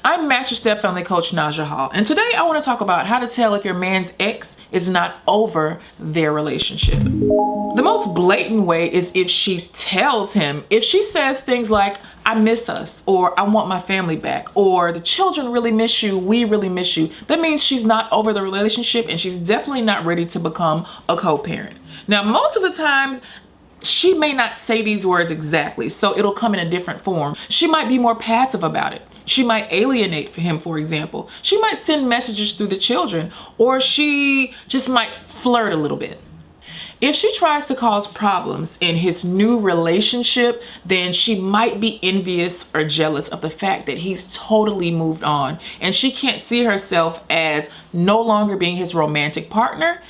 I'm Master Stepfamily Coach Naja Hall, and today I want to talk about how to tell if your man's ex is not over their relationship. The most blatant way is if she tells him. If she says things like, I miss us, or I want my family back, or the children really miss you, we really miss you, that means she's not over the relationship and she's definitely not ready to become a co-parent. Now, most of the times, she may not say these words exactly, so it'll come in a different form. She might be more passive about it. She might alienate him, for example. She might send messages through the children, or she just might flirt a little bit. If she tries to cause problems in his new relationship, then she might be envious or jealous of the fact that he's totally moved on, and she can't see herself as no longer being his romantic partner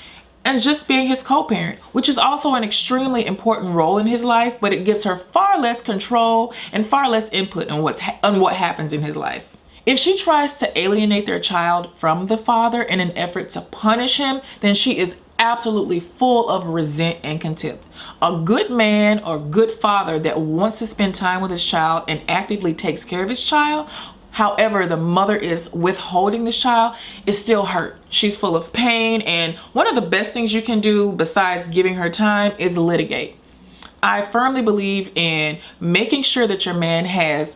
and just being his co-parent, which is also an extremely important role in his life, but it gives her far less control and far less input on what happens in his life. If she tries to alienate their child from the father in an effort to punish him, then she is absolutely full of resent and contempt. A good man or good father that wants to spend time with his child and actively takes care of his child, however, the mother is withholding this child, is still hurt. She's full of pain, and one of the best things you can do besides giving her time is litigate. I firmly believe in making sure that your man has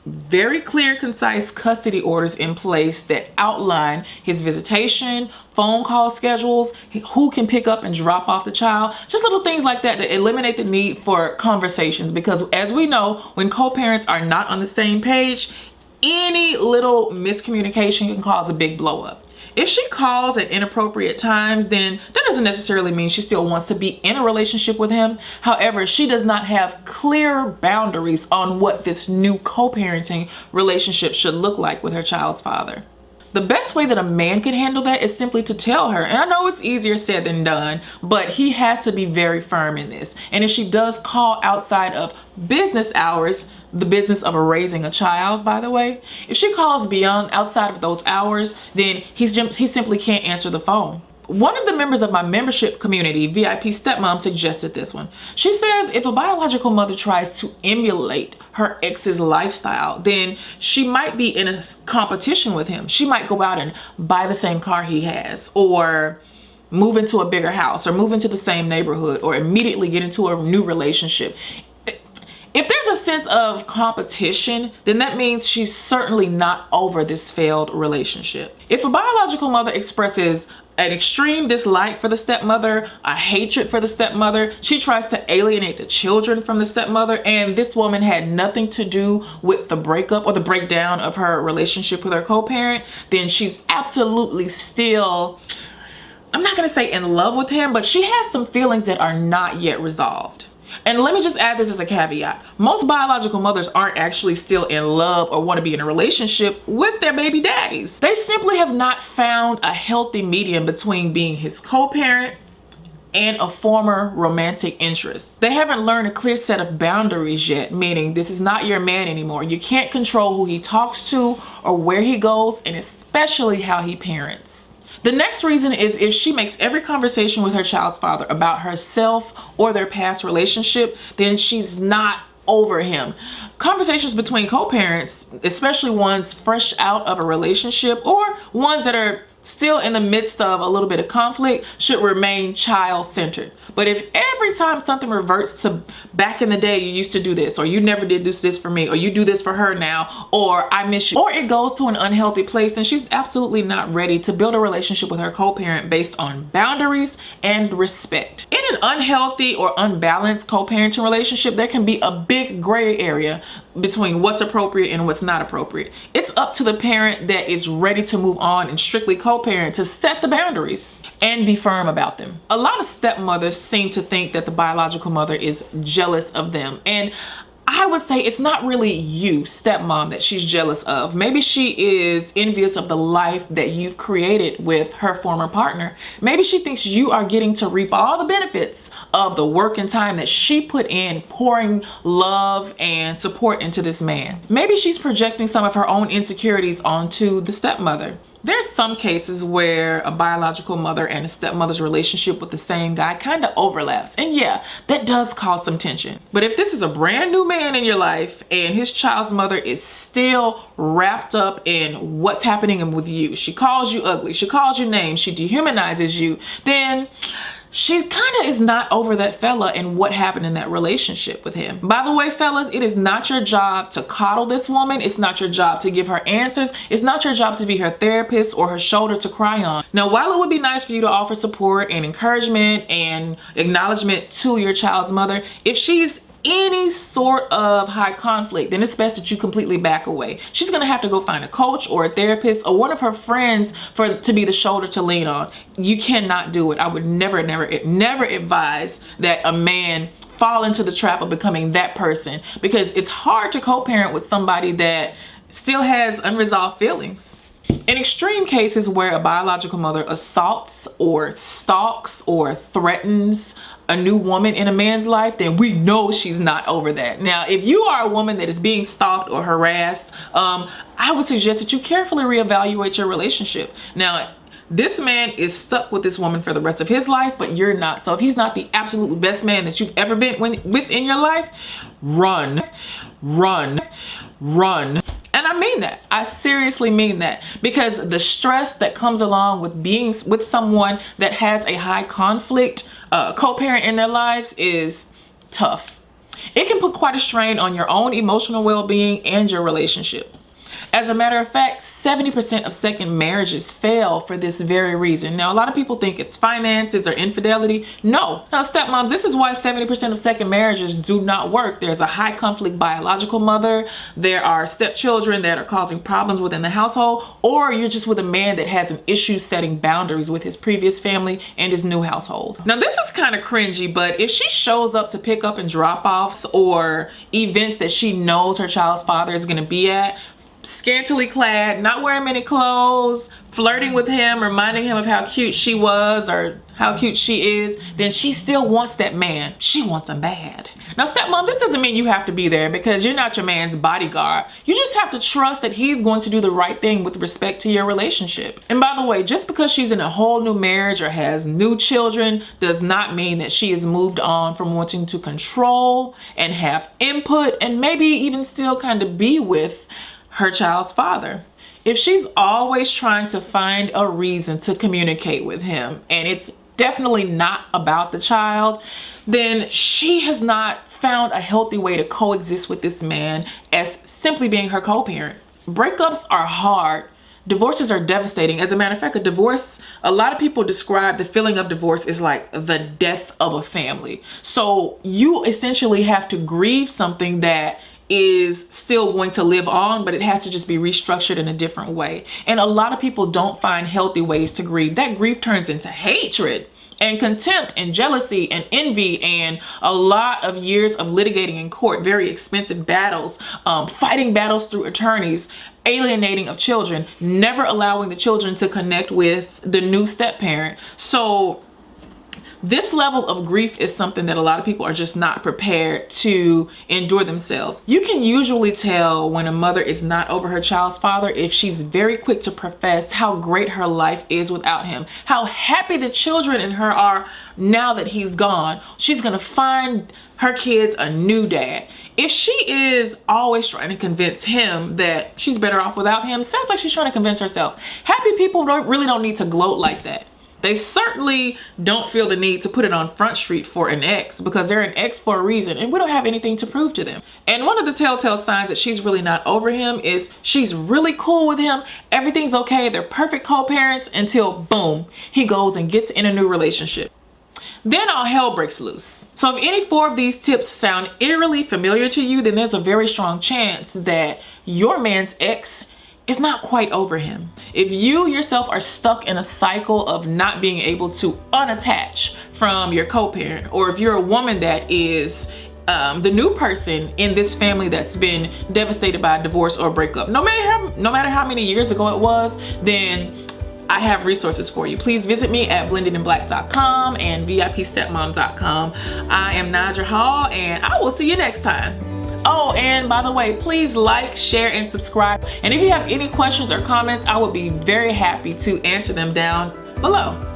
very clear, concise custody orders in place that outline his visitation, phone call schedules, who can pick up and drop off the child, just little things like that that eliminate the need for conversations, because as we know, when co-parents are not on the same page, any little miscommunication can cause a big blow up. If she calls at inappropriate times, then that doesn't necessarily mean she still wants to be in a relationship with him. However, she does not have clear boundaries on what this new co-parenting relationship should look like with her child's father. The best way that a man can handle that is simply to tell her, and I know it's easier said than done, but he has to be very firm in this. And if she does call outside of business hours, the business of raising a child, by the way, if she calls beyond outside of those hours, then he simply can't answer the phone. One of the members of my membership community, VIP Stepmom, suggested this one. She says if a biological mother tries to emulate her ex's lifestyle, then she might be in a competition with him. She might go out and buy the same car he has, or move into a bigger house, or move into the same neighborhood, or immediately get into a new relationship. If there's a sense of competition, then that means she's certainly not over this failed relationship. If a biological mother expresses an extreme dislike for the stepmother, a hatred for the stepmother, she tries to alienate the children from the stepmother, and this woman had nothing to do with the breakup or the breakdown of her relationship with her co-parent, then she's absolutely still, I'm not gonna say in love with him, but she has some feelings that are not yet resolved. And let me just add this as a caveat. Most biological mothers aren't actually still in love or want to be in a relationship with their baby daddies. They simply have not found a healthy medium between being his co-parent and a former romantic interest. They haven't learned a clear set of boundaries yet, meaning this is not your man anymore. You can't control who he talks to or where he goes, and especially how he parents. The next reason is if she makes every conversation with her child's father about herself or their past relationship, then she's not over him. Conversations between co-parents, especially ones fresh out of a relationship or ones that are still in the midst of a little bit of conflict, should remain child-centered. But if every time something reverts to back in the day, you used to do this, or you never did this for me, or you do this for her now, or I miss you, or it goes to an unhealthy place, then she's absolutely not ready to build a relationship with her co-parent based on boundaries and respect. In an unhealthy or unbalanced co-parenting relationship, there can be a big gray area between what's appropriate and what's not appropriate. It's up to the parent that is ready to move on and strictly co-parent to set the boundaries and be firm about them. A lot of stepmothers seem to think that the biological mother is jealous of them, and I would say it's not really you, stepmom, that she's jealous of. Maybe she is envious of the life that you've created with her former partner. Maybe she thinks you are getting to reap all the benefits of the work and time that she put in pouring love and support into this man. Maybe she's projecting some of her own insecurities onto the stepmother. There's some cases where a biological mother and a stepmother's relationship with the same guy kind of overlaps. And yeah, that does cause some tension. But if this is a brand new man in your life and his child's mother is still wrapped up in what's happening with you, she calls you ugly, she calls you names, she dehumanizes you, then she kind of is not over that fella and what happened in that relationship with him. By the way, fellas, it is not your job to coddle this woman. It's not your job to give her answers. It's not your job to be her therapist or her shoulder to cry on. Now, while it would be nice for you to offer support and encouragement and acknowledgement to your child's mother, if she's any sort of high conflict, then it's best that you completely back away. She's gonna have to go find a coach or a therapist or one of her friends to be the shoulder to lean on. You cannot do it. I would never advise that a man fall into the trap of becoming that person, because it's hard to co-parent with somebody that still has unresolved feelings. In extreme cases where a biological mother assaults or stalks or threatens a new woman in a man's life, then we know she's not over that. Now, if you are a woman that is being stalked or harassed, I would suggest that you carefully reevaluate your relationship. Now, this man is stuck with this woman for the rest of his life, but you're not. So if he's not the absolute best man that you've ever been with in your life, run. And I mean that. I seriously mean that, because the stress that comes along with being with someone that has a high conflict co-parent in their lives is tough. It can put quite a strain on your own emotional well-being and your relationship. As a matter of fact, 70% of second marriages fail for this very reason. Now, a lot of people think it's finances or infidelity. No. Now, stepmoms, this is why 70% of second marriages do not work. There's a high conflict biological mother. There are stepchildren that are causing problems within the household, or you're just with a man that has an issue setting boundaries with his previous family and his new household. Now, this is kind of cringy, but if she shows up to pick up and drop offs or events that she knows her child's father is going to be at, scantily clad, not wearing many clothes, flirting with him, reminding him of how cute she was or how cute she is, then she still wants that man. She wants him bad. Now, stepmom, this doesn't mean you have to be there, because you're not your man's bodyguard. You just have to trust that he's going to do the right thing with respect to your relationship. And by the way, just because she's in a whole new marriage or has new children does not mean that she has moved on from wanting to control and have input and maybe even still kind of be with her child's father. If she's always trying to find a reason to communicate with him and it's definitely not about the child, then she has not found a healthy way to coexist with this man as simply being her co-parent. Breakups are hard. Divorces are devastating. As a matter of fact, a lot of people describe the feeling of divorce as like the death of a family. So you essentially have to grieve something that is still going to live on, but it has to just be restructured in a different way. And a lot of people don't find healthy ways to grieve. That grief turns into hatred and contempt and jealousy and envy and a lot of years of litigating in court, very expensive battles, fighting battles through attorneys, alienating of children, never allowing the children to connect with the new step parent. So this level of grief is something that a lot of people are just not prepared to endure themselves. You can usually tell when a mother is not over her child's father if she's very quick to profess how great her life is without him, how happy the children and her are now that he's gone. She's gonna find her kids a new dad. If she is always trying to convince him that she's better off without him, sounds like she's trying to convince herself. Happy people really don't need to gloat like that. They certainly don't feel the need to put it on Front Street for an ex, because they're an ex for a reason and we don't have anything to prove to them. And one of the telltale signs that she's really not over him is she's really cool with him. Everything's okay. They're perfect co-parents until boom, he goes and gets in a new relationship. Then all hell breaks loose. So if any 4 of these tips sound eerily familiar to you, then there's a very strong chance that your man's ex is not quite over him. If you yourself are stuck in a cycle of not being able to unattach from your co-parent, or if you're a woman that is the new person in this family that's been devastated by a divorce or breakup, no matter how many years ago it was, then I have resources for you. Please visit me at blendedinblack.com and vipstepmom.com. I am Naja Hall, and I will see you next time. Oh, and by the way, please like, share, and subscribe. And if you have any questions or comments, I would be very happy to answer them down below.